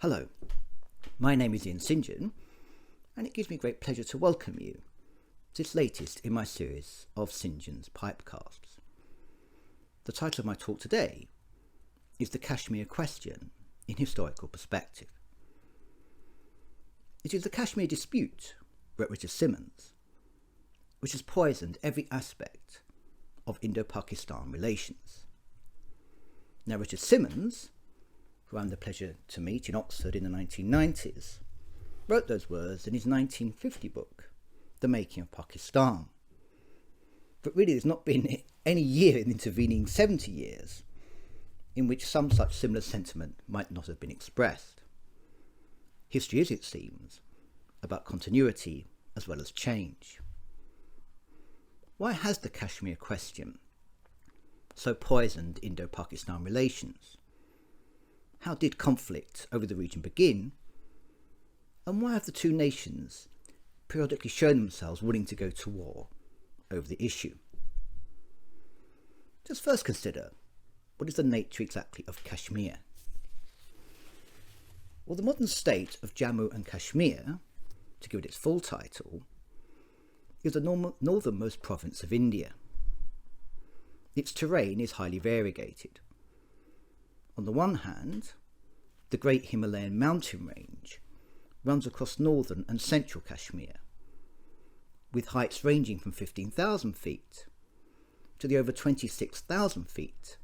Hello, my name is Ian St John, and it gives me great pleasure to welcome you to this latest in my series of St John's Pipecasts. The title of my talk today is The Kashmir Question in Historical Perspective. It is the Kashmir dispute, wrote Richard Simmons, which has poisoned every aspect of Indo-Pakistan relations. Now, Richard Simmons, who I had the pleasure to meet in Oxford in the 1990s, wrote those words in his 1950 book, The Making of Pakistan. But really there's not been any year in the intervening 70 years in which some such similar sentiment might not have been expressed. History is, it seems, about continuity as well as change. Why has the Kashmir question so poisoned Indo-Pakistan relations? How did conflict over the region begin? And why have the two nations periodically shown themselves willing to go to war over the issue? Just first consider, what is the nature exactly of Kashmir? Well, the modern state of Jammu and Kashmir, to give it its full title, is the northernmost province of India. Its terrain is highly variegated. On the one hand, the great Himalayan mountain range runs across northern and central Kashmir, with heights ranging from 15,000 feet to the over 26,000 feet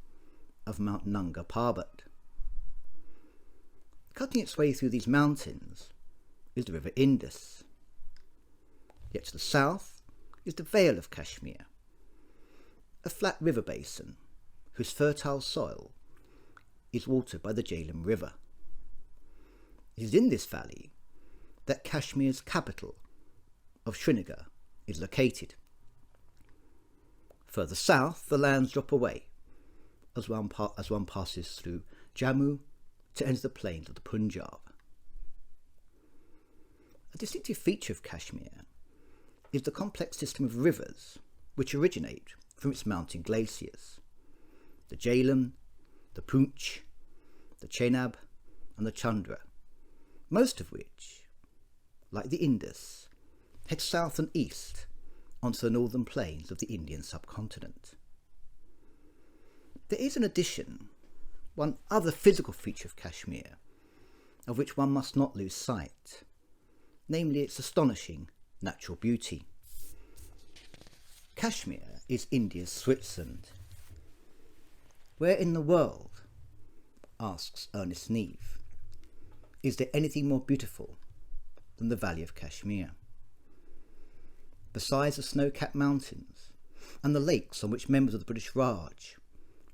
of Mount Nanga Parbat. Cutting its way through these mountains is the river Indus. Yet to the south is the Vale of Kashmir, a flat river basin whose fertile soil is watered by the Jhelum River. It is in this valley that Kashmir's capital of Srinagar is located. Further south, the lands drop away as one passes through Jammu to enter the plains of the Punjab. A distinctive feature of Kashmir is the complex system of rivers which originate from its mountain glaciers: the Jhelum, the Poonch, the Chenab and the Chandra, most of which, like the Indus, head south and east onto the northern plains of the Indian subcontinent. There is, in addition, one other physical feature of Kashmir of which one must not lose sight, namely its astonishing natural beauty. Kashmir is India's Switzerland. Where in the world, asks Ernest Neave, is there anything more beautiful than the Valley of Kashmir? Besides the snow-capped mountains and the lakes on which members of the British Raj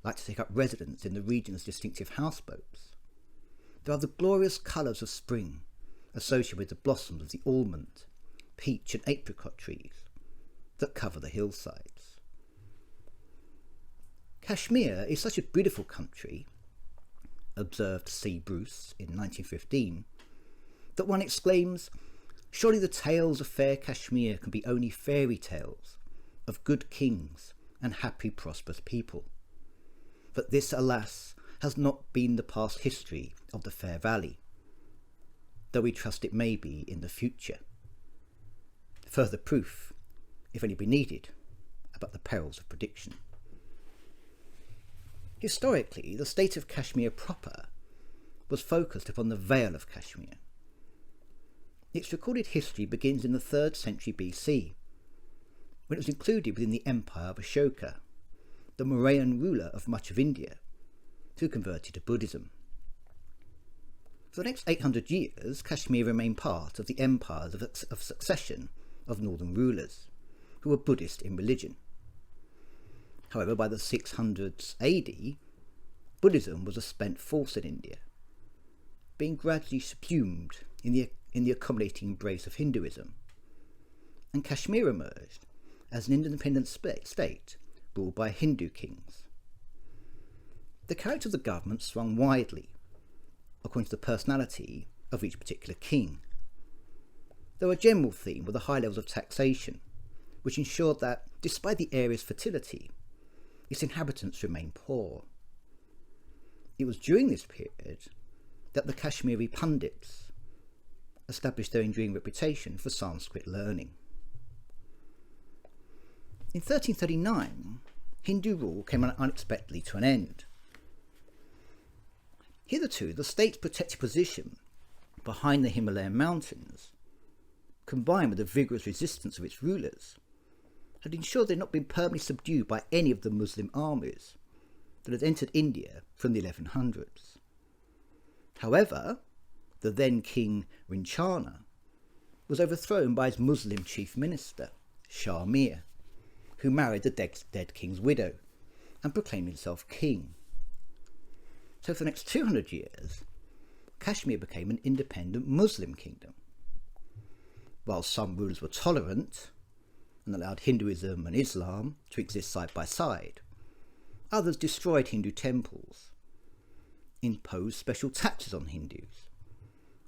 like to take up residence in the region's distinctive houseboats, there are the glorious colours of spring associated with the blossoms of the almond, peach and apricot trees that cover the hillsides. Kashmir is such a beautiful country, observed C. Bruce in 1915, that one exclaims, surely the tales of fair Kashmir can be only fairy tales of good kings and happy prosperous people. But this, alas, has not been the past history of the fair valley, though we trust it may be in the future. Further proof, if any be needed, about the perils of prediction. Historically, the state of Kashmir proper was focused upon the Vale of Kashmir. Its recorded history begins in the 3rd century BC, when it was included within the empire of Ashoka, the Mauryan ruler of much of India, who converted to Buddhism. For the next 800 years, Kashmir remained part of the empires of succession of northern rulers, who were Buddhist in religion. However, by the 600s AD, Buddhism was a spent force in India, being gradually subsumed in the accommodating embrace of Hinduism, and Kashmir emerged as an independent state ruled by Hindu kings. The character of the government swung widely, according to the personality of each particular king, though a general theme were the high levels of taxation, which ensured that, despite the area's fertility, its inhabitants remained poor. It was during this period that the Kashmiri Pundits established their enduring reputation for Sanskrit learning. In 1339, Hindu rule came unexpectedly to an end. Hitherto, the state's protected position behind the Himalayan mountains, combined with the vigorous resistance of its rulers, had ensured they had not been permanently subdued by any of the Muslim armies that had entered India from the 1100s. However, the then King Rinchana was overthrown by his Muslim chief minister, Shah Mir, who married the dead king's widow and proclaimed himself king. So for the next 200 years, Kashmir became an independent Muslim kingdom. While some rulers were tolerant and allowed Hinduism and Islam to exist side by side, others destroyed Hindu temples, imposed special taxes on Hindus,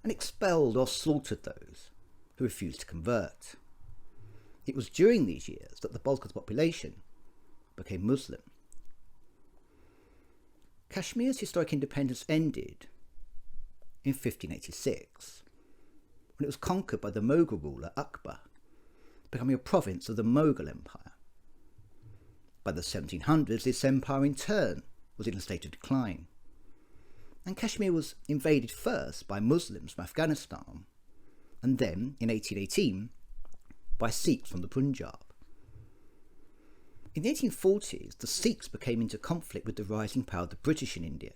and expelled or slaughtered those who refused to convert. It was during these years that the bulk of the population became Muslim. Kashmir's historic independence ended in 1586, when it was conquered by the Mughal ruler Akbar, becoming a province of the Mughal Empire. By the 1700s, this empire in turn was in a state of decline, and Kashmir was invaded first by Muslims from Afghanistan, and then, in 1818, by Sikhs from the Punjab. In the 1840s, the Sikhs became into conflict with the rising power of the British in India,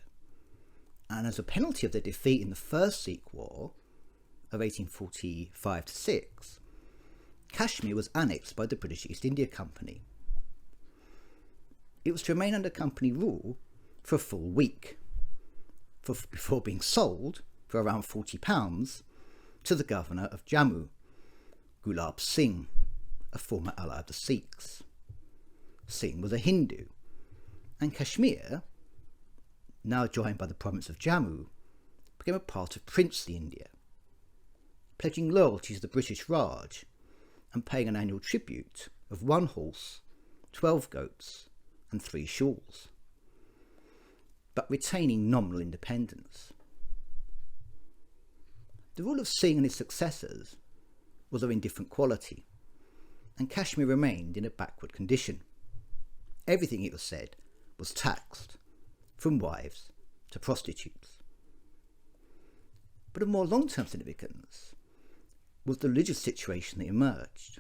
and as a penalty of their defeat in the First Sikh War of 1845-6, Kashmir was annexed by the British East India Company. It was to remain under company rule for a full week, before being sold for around £40 to the governor of Jammu, Gulab Singh, a former ally of the Sikhs. Singh was a Hindu, and Kashmir, now joined by the province of Jammu, became a part of princely India, pledging loyalty to the British Raj and paying an annual tribute of 1 horse, 12 goats and 3 shawls, but retaining nominal independence. The rule of Singh and his successors was of indifferent quality, and Kashmir remained in a backward condition. Everything, it was said, was taxed, from wives to prostitutes. But of more long-term significance was the religious situation that emerged.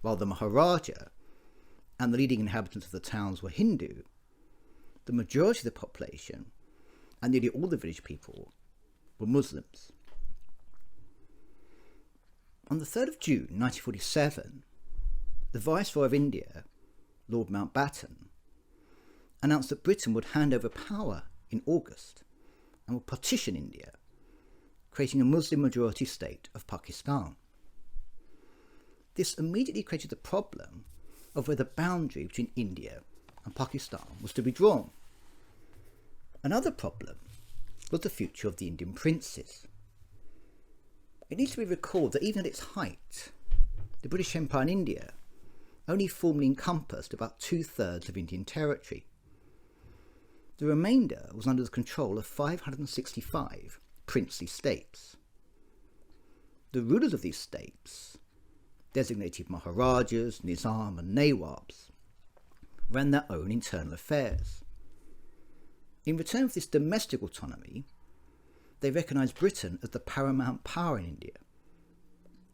While the Maharaja and the leading inhabitants of the towns were Hindu, the majority of the population, and nearly all the village people, were Muslims. On the 3rd of June 1947, the Viceroy of India, Lord Mountbatten, announced that Britain would hand over power in August and would partition India, creating a Muslim-majority state of Pakistan. This immediately created the problem of where the boundary between India and Pakistan was to be drawn. Another problem was the future of the Indian princes. It needs to be recalled that even at its height, the British Empire in India only formally encompassed about 2/3 of Indian territory. The remainder was under the control of 565 princely states. The rulers of these states, designated Maharajas, Nizam and Nawabs, ran their own internal affairs. In return for this domestic autonomy, they recognised Britain as the paramount power in India,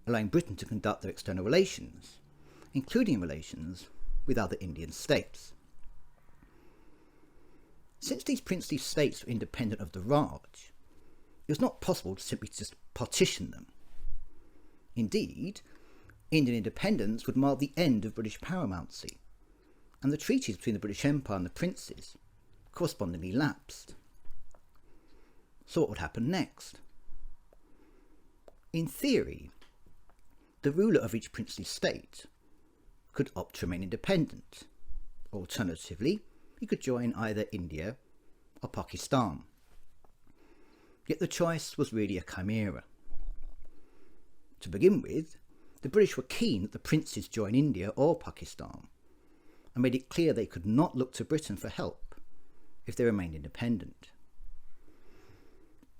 allowing Britain to conduct their external relations, including relations with other Indian states. Since these princely states were independent of the Raj, it was not possible to simply just partition them. Indeed, Indian independence would mark the end of British paramountcy, and the treaties between the British Empire and the princes correspondingly lapsed. So what would happen next? In theory, the ruler of each princely state could opt to remain independent. Alternatively, he could join either India or Pakistan. Yet the choice was really a chimera. To begin with, the British were keen that the princes join India or Pakistan, and made it clear they could not look to Britain for help if they remained independent.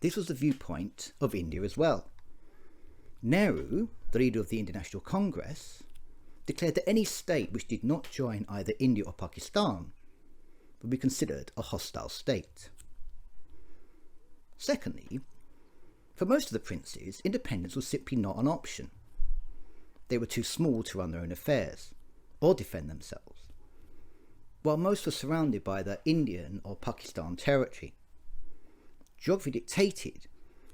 This was the viewpoint of India as well. Nehru, the leader of the Indian National Congress, declared that any state which did not join either India or Pakistan would be considered a hostile state. Secondly, for most of the princes, independence was simply not an option. They were too small to run their own affairs or defend themselves, while most were surrounded by the Indian or Pakistan territory. Geography dictated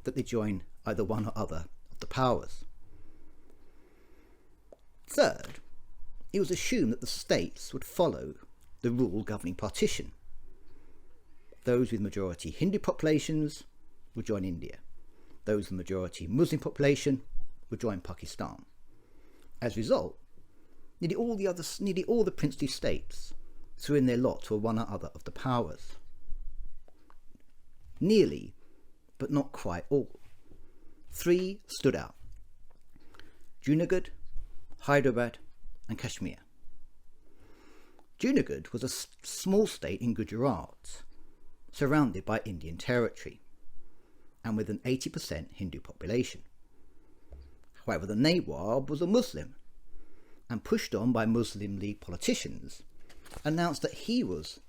that they join either one or other of the powers. Third, it was assumed that the states would follow the rule governing partition. Those with majority Hindu populations would join India. Those with majority Muslim population would join Pakistan. As a result, nearly all the princely states threw in their lot to one or other of the powers. Nearly, but not quite all. 3 stood out: Junagadh, Hyderabad and Kashmir. Junagadh was a small state in Gujarat, surrounded by Indian territory, and with an 80% Hindu population. However, the Nawab was a Muslim, and pushed on by Muslim League politicians, announced that he was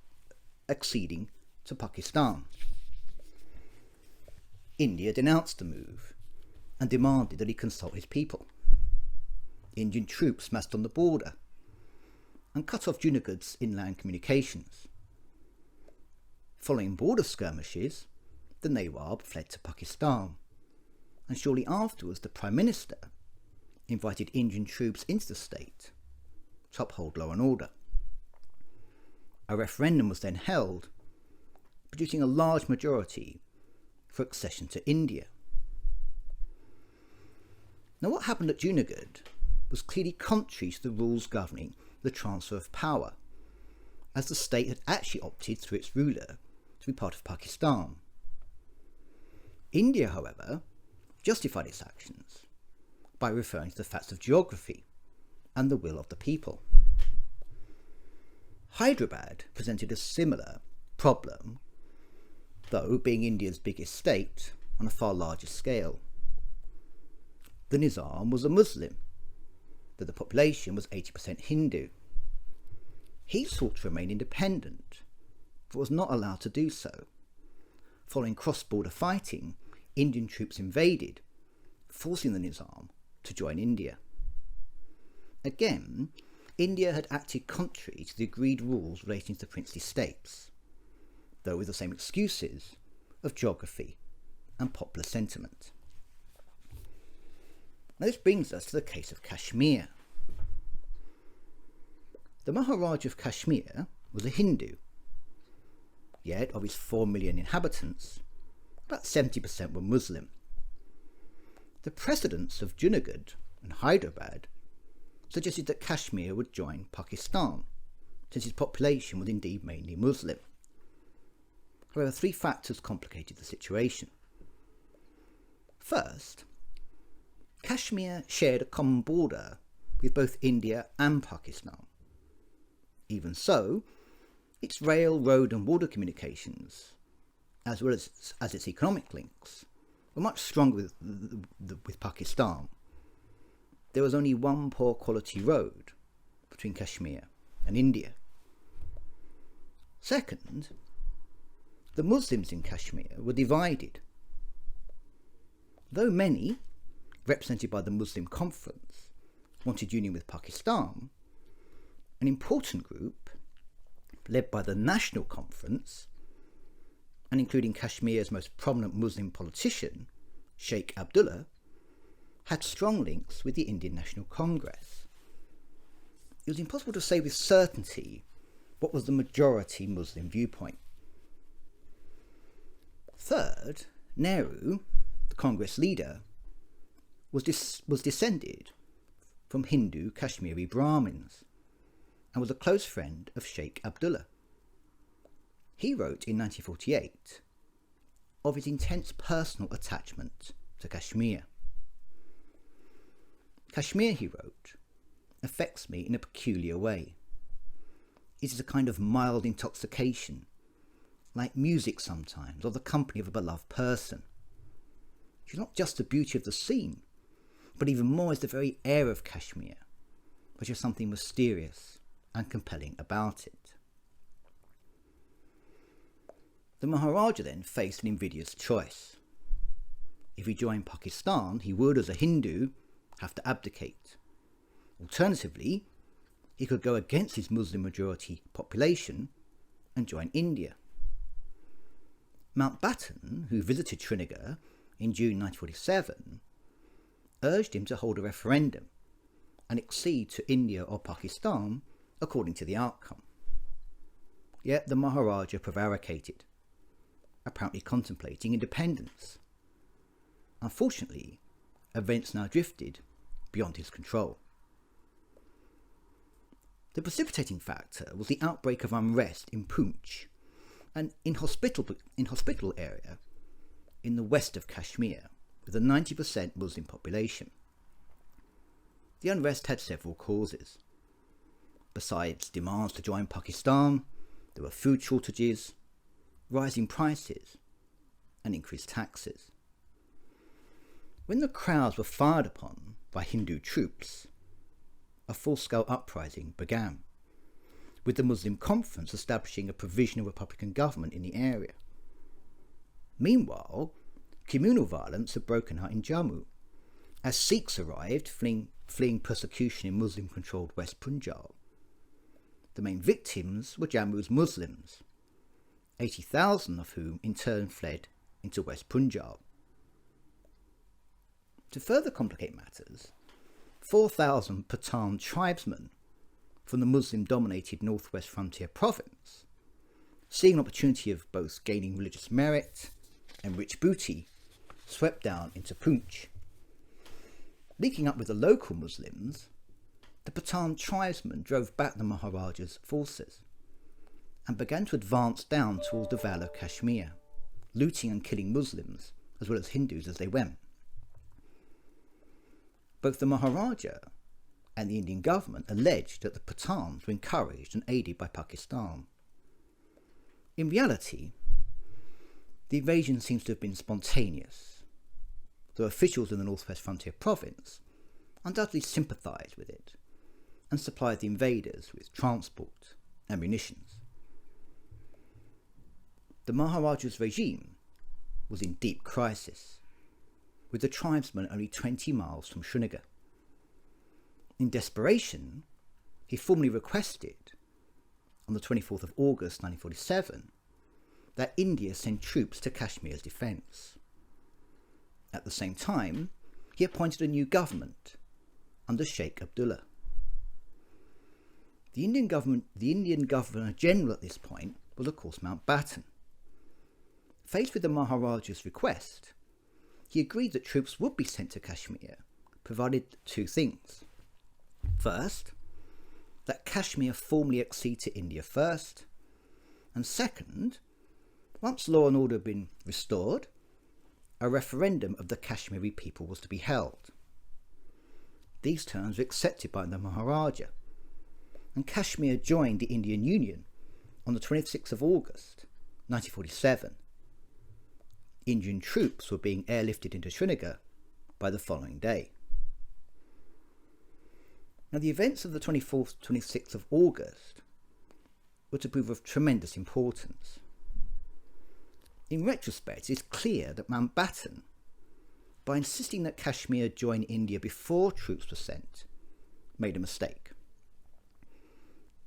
acceding to Pakistan. India denounced the move and demanded that he consult his people. Indian troops massed on the border and cut off Junagadh's inland communications. Following border skirmishes, the Nawab fled to Pakistan, and shortly afterwards the Prime Minister invited Indian troops into the state to uphold law and order. A referendum was then held, producing a large majority for accession to India. Now, what happened at Junagadh was clearly contrary to the rules governing the transfer of power, as the state had actually opted through its ruler to be part of Pakistan. India, however, justified its actions by referring to the facts of geography and the will of the people. Hyderabad presented a similar problem, though being India's biggest state on a far larger scale. The Nizam was a Muslim, though the population was 80% Hindu. He sought to remain independent, but was not allowed to do so. Following cross-border fighting, Indian troops invaded, forcing the Nizam to join India. Again, India had acted contrary to the agreed rules relating to the princely states, though with the same excuses of geography and popular sentiment. Now this brings us to the case of Kashmir. The Maharaja of Kashmir was a Hindu, yet of his 4 million inhabitants, about 70% were Muslim. The precedents of Junagadh and Hyderabad suggested that Kashmir would join Pakistan, since its population was indeed mainly Muslim. However, 3 factors complicated the situation. First, Kashmir shared a common border with both India and Pakistan. Even so, its rail, road and water communications, as well as its economic links, were much stronger with Pakistan. There was only one poor quality road between Kashmir and India. Second, the Muslims in Kashmir were divided. Though many, represented by the Muslim Conference, wanted union with Pakistan, an important group, led by the National Conference, and including Kashmir's most prominent Muslim politician, Sheikh Abdullah, had strong links with the Indian National Congress. It was impossible to say with certainty what was the majority Muslim viewpoint. Third, Nehru, the Congress leader, was descended from Hindu Kashmiri Brahmins and was a close friend of Sheikh Abdullah. He wrote in 1948 of his intense personal attachment to Kashmir. Kashmir, he wrote, affects me in a peculiar way. It is a kind of mild intoxication, like music sometimes, or the company of a beloved person. is not just the beauty of the scene, but even more is the very air of Kashmir, which has something mysterious and compelling about it. The Maharaja then faced an invidious choice. If he joined Pakistan, he would, as a Hindu, have to abdicate. Alternatively, he could go against his Muslim majority population and join India. Mountbatten, who visited Srinagar in June 1947, urged him to hold a referendum and accede to India or Pakistan according to the outcome. Yet the Maharaja prevaricated, apparently contemplating independence. Unfortunately, events now drifted beyond his control. The precipitating factor was the outbreak of unrest in Poonch, an inhospitable area in the west of Kashmir, with a 90% Muslim population. The unrest had several causes. Besides demands to join Pakistan, there were food shortages, rising prices, and increased taxes. When the crowds were fired upon by Hindu troops, a full-scale uprising began, with the Muslim Conference establishing a provisional Republican government in the area. Meanwhile, communal violence had broken out in Jammu, as Sikhs arrived fleeing persecution in Muslim-controlled West Punjab. The main victims were Jammu's Muslims, 80,000 of whom in turn fled into West Punjab. To further complicate matters, 4,000 Pathan tribesmen from the Muslim-dominated northwest frontier province, seeing an opportunity of both gaining religious merit and rich booty, swept down into Poonch. Linking up with the local Muslims, the Pathan tribesmen drove back the Maharaja's forces and began to advance down towards the Vale of Kashmir, looting and killing Muslims as well as Hindus as they went. Both the Maharaja and the Indian government alleged that the Pathans were encouraged and aided by Pakistan. In reality, the invasion seems to have been spontaneous, though officials in the northwest frontier province undoubtedly sympathised with it and supplied the invaders with transport and munitions. The Maharaja's regime was in deep crisis, with the tribesmen only 20 miles from Srinagar. In desperation, he formally requested, on the 24th of August 1947, that India send troops to Kashmir's defence. At the same time, he appointed a new government under Sheikh Abdullah. The Indian Governor-General at this point was, of course, Mountbatten. Faced with the Maharaja's request, he agreed that troops would be sent to Kashmir, provided two things. First, that Kashmir formally accede to India first, and second, once law and order had been restored, a referendum of the Kashmiri people was to be held. These terms were accepted by the Maharaja, and Kashmir joined the Indian Union on the 26th of August 1947. Indian troops were being airlifted into Srinagar by the following day. Now, the events of the 24th to 26th of August were to prove of tremendous importance. In retrospect, it is clear that Mountbatten, by insisting that Kashmir join India before troops were sent, made a mistake.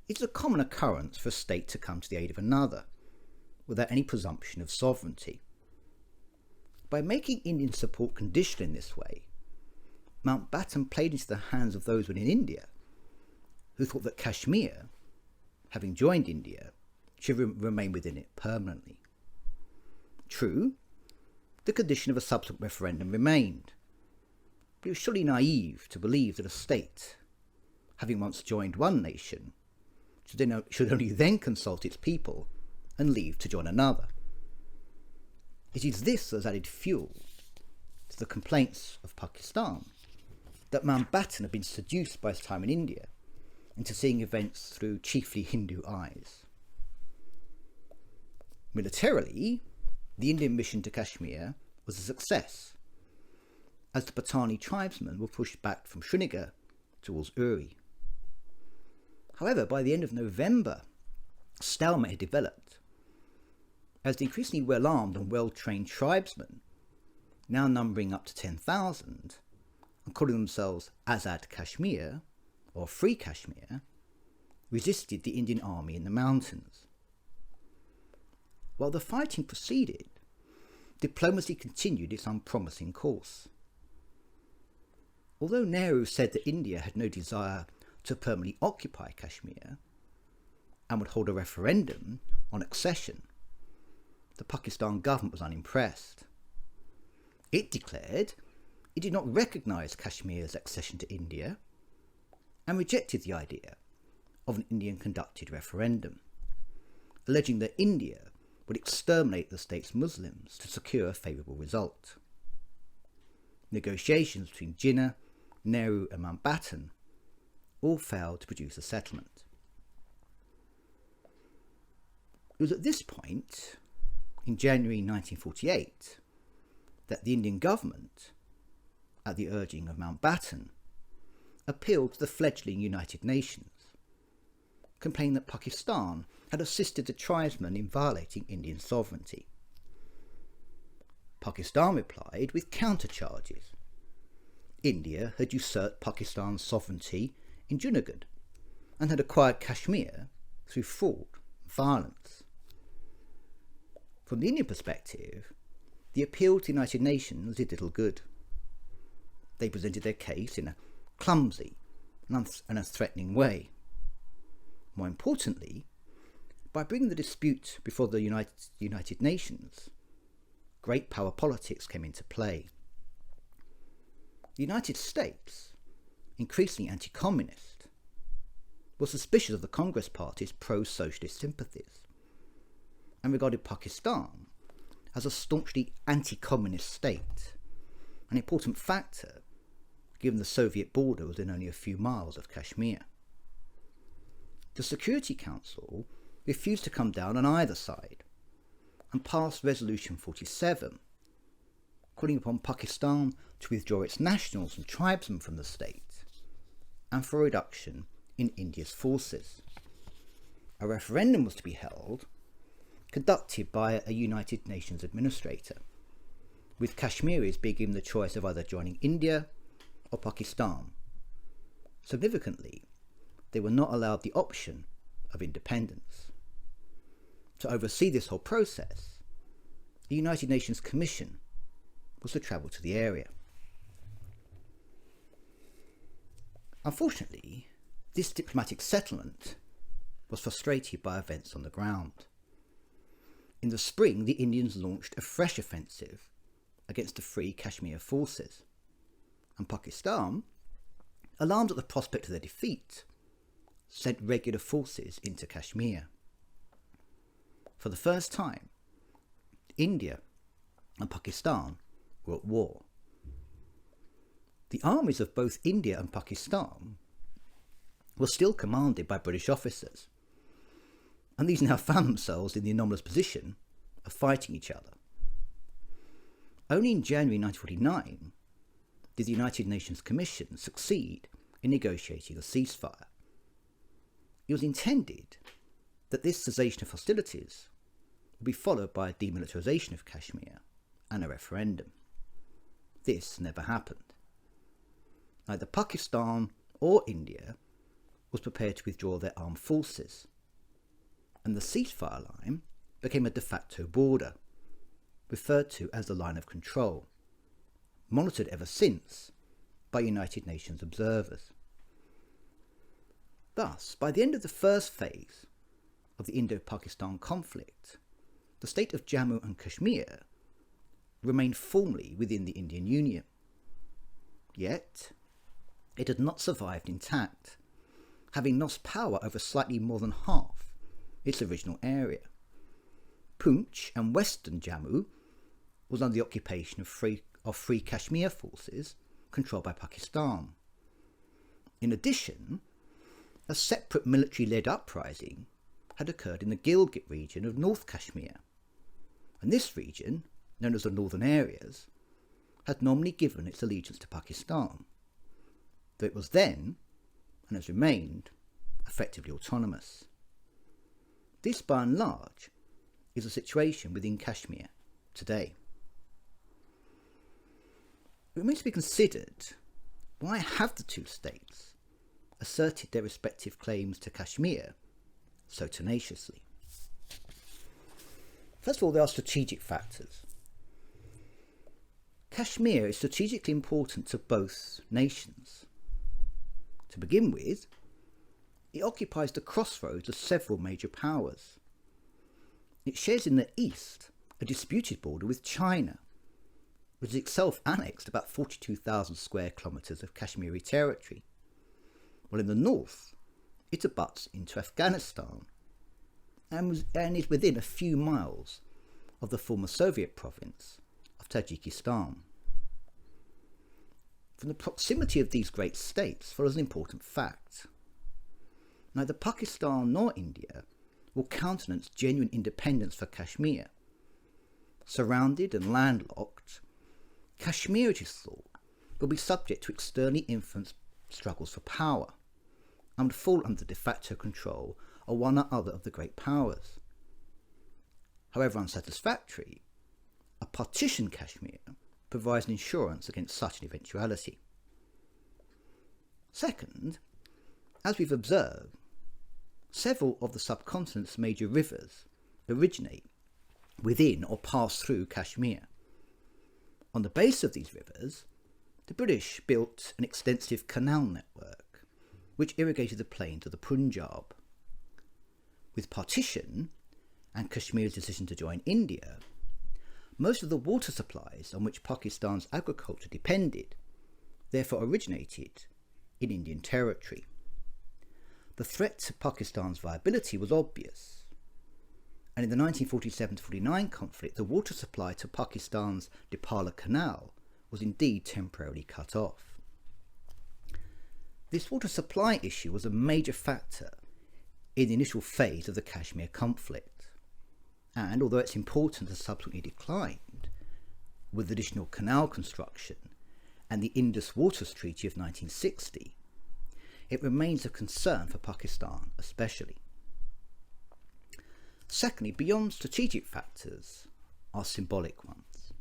It is a common occurrence for a state to come to the aid of another, without any presumption of sovereignty. By making Indian support conditional in this way, Mountbatten played into the hands of those within India who thought that Kashmir, having joined India, should remain within it permanently. True, the condition of a subsequent referendum remained, but it was surely naive to believe that a state, having once joined one nation, should only then consult its people and leave to join another. It is this that has added fuel to the complaints of Pakistan that Mountbatten had been seduced by his time in India into seeing events through chiefly Hindu eyes. Militarily, the Indian mission to Kashmir was a success, as the Patani tribesmen were pushed back from Srinagar towards Uri. However, by the end of November, a stalemate had developed, as the increasingly well-armed and well-trained tribesmen, now numbering up to 10,000, and calling themselves Azad Kashmir, or Free Kashmir, resisted the Indian army in the mountains. While the fighting proceeded, diplomacy continued its unpromising course. Although Nehru said that India had no desire to permanently occupy Kashmir and would hold a referendum on accession, the Pakistan government was unimpressed. It declared it did not recognise Kashmir's accession to India and rejected the idea of an Indian-conducted referendum, alleging that India would exterminate the state's Muslims to secure a favourable result. Negotiations between Jinnah, Nehru and Mountbatten all failed to produce a settlement. It was at this point, in January 1948, that the Indian government, at the urging of Mountbatten, appealed to the fledgling United Nations, complaining that Pakistan had assisted the tribesmen in violating Indian sovereignty. Pakistan replied with countercharges. India had usurped Pakistan's sovereignty in Junagadh and had acquired Kashmir through fraud and violence. From the Indian perspective, the appeal to the United Nations did little good. They presented their case in a clumsy and unthreatening way. More importantly, by bringing the dispute before the United Nations, great power politics came into play. The United States, increasingly anti-communist, was suspicious of the Congress Party's pro-socialist sympathies and regarded Pakistan as a staunchly anti-communist state, an important factor given the Soviet border was within only a few miles of Kashmir. The Security Council refused to come down on either side and passed Resolution 47, calling upon Pakistan to withdraw its nationals and tribesmen from the state and for a reduction in India's forces. A referendum was to be held, conducted by a United Nations administrator, with Kashmiris being given the choice of either joining India or Pakistan. Significantly, they were not allowed the option of independence. To oversee this whole process, the United Nations Commission was to travel to the area. Unfortunately, this diplomatic settlement was frustrated by events on the ground. In the spring, the Indians launched a fresh offensive against the Free Kashmir forces, and Pakistan, alarmed at the prospect of their defeat, sent regular forces into Kashmir. For the first time, India and Pakistan were at war. The armies of both India and Pakistan were still commanded by British officers, and these now found themselves in the anomalous position of fighting each other. Only in January 1949 did the United Nations Commission succeed in negotiating a ceasefire. It was intended that this cessation of hostilities would be followed by a demilitarisation of Kashmir and a referendum. This never happened. Neither Pakistan or India was prepared to withdraw their armed forces, and the ceasefire line became a de facto border, referred to as the line of control, monitored ever since by United Nations observers. Thus, by the end of the first phase of the Indo-Pakistan conflict, the state of Jammu and Kashmir remained formally within the Indian Union. Yet, it had not survived intact, having lost power over slightly more than half its original area. Poonch and western Jammu was under the occupation of Free Kashmir forces controlled by Pakistan. In addition, a separate military-led uprising had occurred in the Gilgit region of North Kashmir, and this region, known as the Northern Areas, had nominally given its allegiance to Pakistan, though it was then, and has remained, effectively autonomous. This, by and large, is the situation within Kashmir today. It remains to be considered, why have the two states asserted their respective claims to Kashmir so tenaciously? First of all, there are strategic factors. Kashmir is strategically important to both nations. To begin with, it occupies the crossroads of several major powers. It shares in the east a disputed border with China, which has itself annexed about 42,000 square kilometres of Kashmiri territory, while in the north it abuts into Afghanistan and is within a few miles of the former Soviet province of Tajikistan. From the proximity of these great states follows an important fact. Neither Pakistan nor India will countenance genuine independence for Kashmir. Surrounded and landlocked, Kashmir, it is thought, will be subject to externally influenced struggles for power and would fall under de facto control of one or other of the great powers. However unsatisfactory, a partition Kashmir provides an insurance against such an eventuality. Second, as we've observed, several of the subcontinent's major rivers originate within or pass through Kashmir. On the base of these rivers, the British built an extensive canal network which irrigated the plains of the Punjab. With partition and Kashmir's decision to join India, most of the water supplies on which Pakistan's agriculture depended therefore originated in Indian territory. The threat to Pakistan's viability was obvious, and in the 1947-49 conflict, the water supply to Pakistan's Dipala Canal was indeed temporarily cut off. This water supply issue was a major factor in the initial phase of the Kashmir conflict, and although its importance has subsequently declined with additional canal construction and the Indus Waters Treaty of 1960, it remains a concern for Pakistan especially. Secondly, beyond strategic factors are symbolic ones.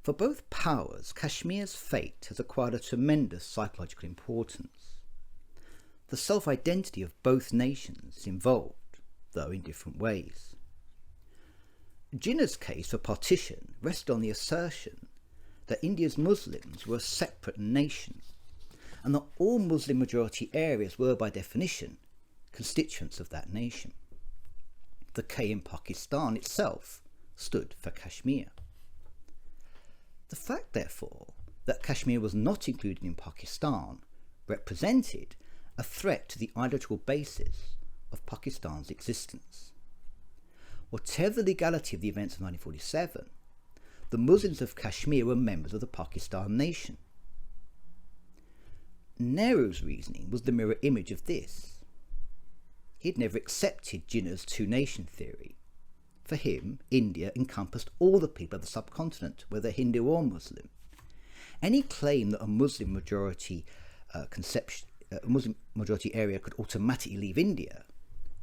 For both powers, Kashmir's fate has acquired a tremendous psychological importance. The self-identity of both nations is involved, though in different ways. Jinnah's case for partition rested on the assertion that India's Muslims were a separate nation, and that all Muslim majority areas were by definition constituents of that nation. The K in Pakistan itself stood for Kashmir. The fact, therefore, that Kashmir was not included in Pakistan represented a threat to the ideological basis of Pakistan's existence. Whatever the legality of the events of 1947, the Muslims of Kashmir were members of the Pakistan nation. Nehru's reasoning was the mirror image of this. He had never accepted Jinnah's two-nation theory. For him, India encompassed all the people of the subcontinent, whether Hindu or Muslim. Any claim that a Muslim majority area could automatically leave India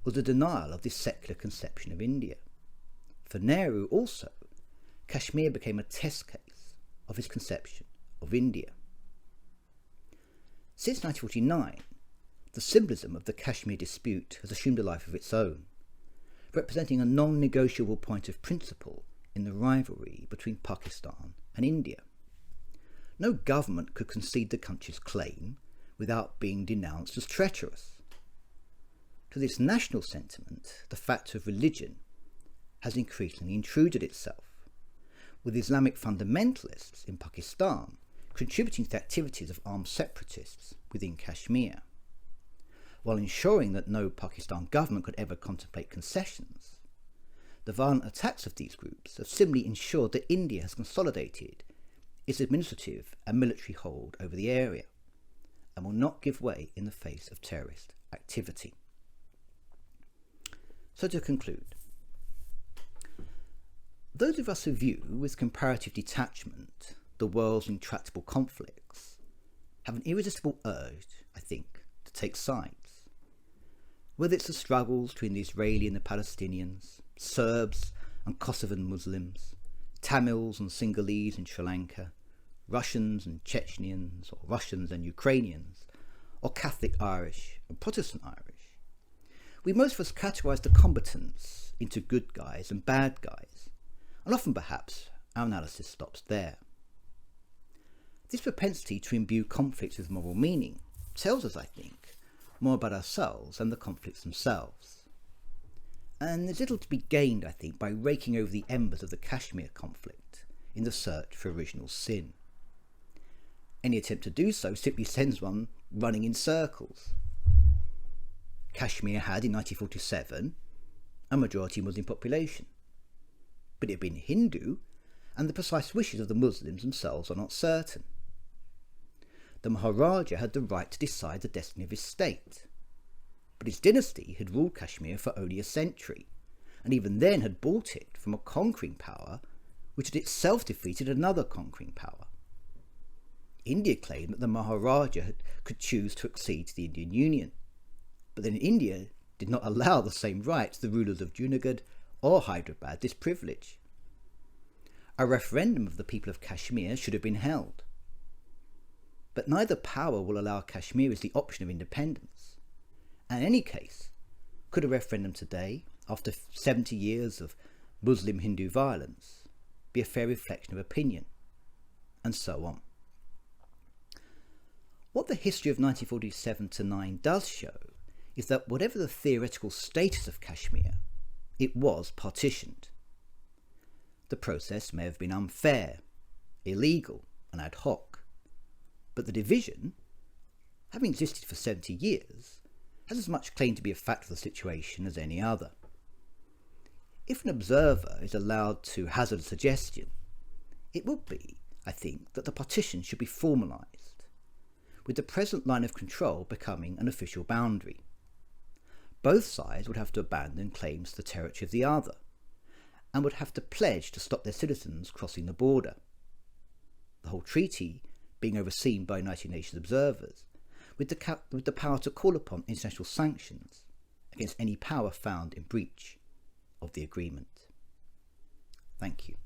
was a denial of this secular conception of India. For Nehru also, Kashmir became a test case of his conception of India. Since 1949, the symbolism of the Kashmir dispute has assumed a life of its own, representing a non-negotiable point of principle in the rivalry between Pakistan and India. No government could concede the country's claim without being denounced as treacherous. To this national sentiment, the factor of religion has increasingly intruded itself, with Islamic fundamentalists in Pakistan contributing to the activities of armed separatists within Kashmir. While ensuring that no Pakistan government could ever contemplate concessions, the violent attacks of these groups have similarly ensured that India has consolidated its administrative and military hold over the area and will not give way in the face of terrorist activity. So to conclude, Those of us who view with comparative detachment the world's intractable conflicts have an irresistible urge, I think, to take sides. Whether it's the struggles between the Israeli and the Palestinians, Serbs and Kosovan Muslims, Tamils and Sinhalese in Sri Lanka, Russians and Chechens, or Russians and Ukrainians, or Catholic Irish and Protestant Irish, we most of us categorise the combatants into good guys and bad guys, and often perhaps our analysis stops there. This propensity to imbue conflicts with moral meaning tells us, I think, more about ourselves and the conflicts themselves. And there's little to be gained, I think, by raking over the embers of the Kashmir conflict in the search for original sin. Any attempt to do so simply sends one running in circles. Kashmir had, in 1947, a majority Muslim population, but it had been Hindu, and the precise wishes of the Muslims themselves are not certain. The Maharaja had the right to decide the destiny of his state, but his dynasty had ruled Kashmir for only a century, and even then had bought it from a conquering power which had itself defeated another conquering power. India claimed that the Maharaja could choose to accede to the Indian Union, but then India did not allow the same right to the rulers of Junagadh or Hyderabad this privilege. A referendum of the people of Kashmir should have been held, but neither power will allow Kashmiris the option of independence. And in any case, could a referendum today, after 70 years of Muslim-Hindu violence, be a fair reflection of opinion? And so on. What the history of 1947-9 does show is that whatever the theoretical status of Kashmir, it was partitioned. The process may have been unfair, illegal and ad hoc, but the division, having existed for 70 years, has as much claim to be a fact of the situation as any other. If an observer is allowed to hazard a suggestion, it would be, I think, that the partition should be formalised, with the present line of control becoming an official boundary. Both sides would have to abandon claims to the territory of the other, and would have to pledge to stop their citizens crossing the border. The whole treaty being overseen by United Nations observers, with the power to call upon international sanctions against any power found in breach of the agreement. Thank you.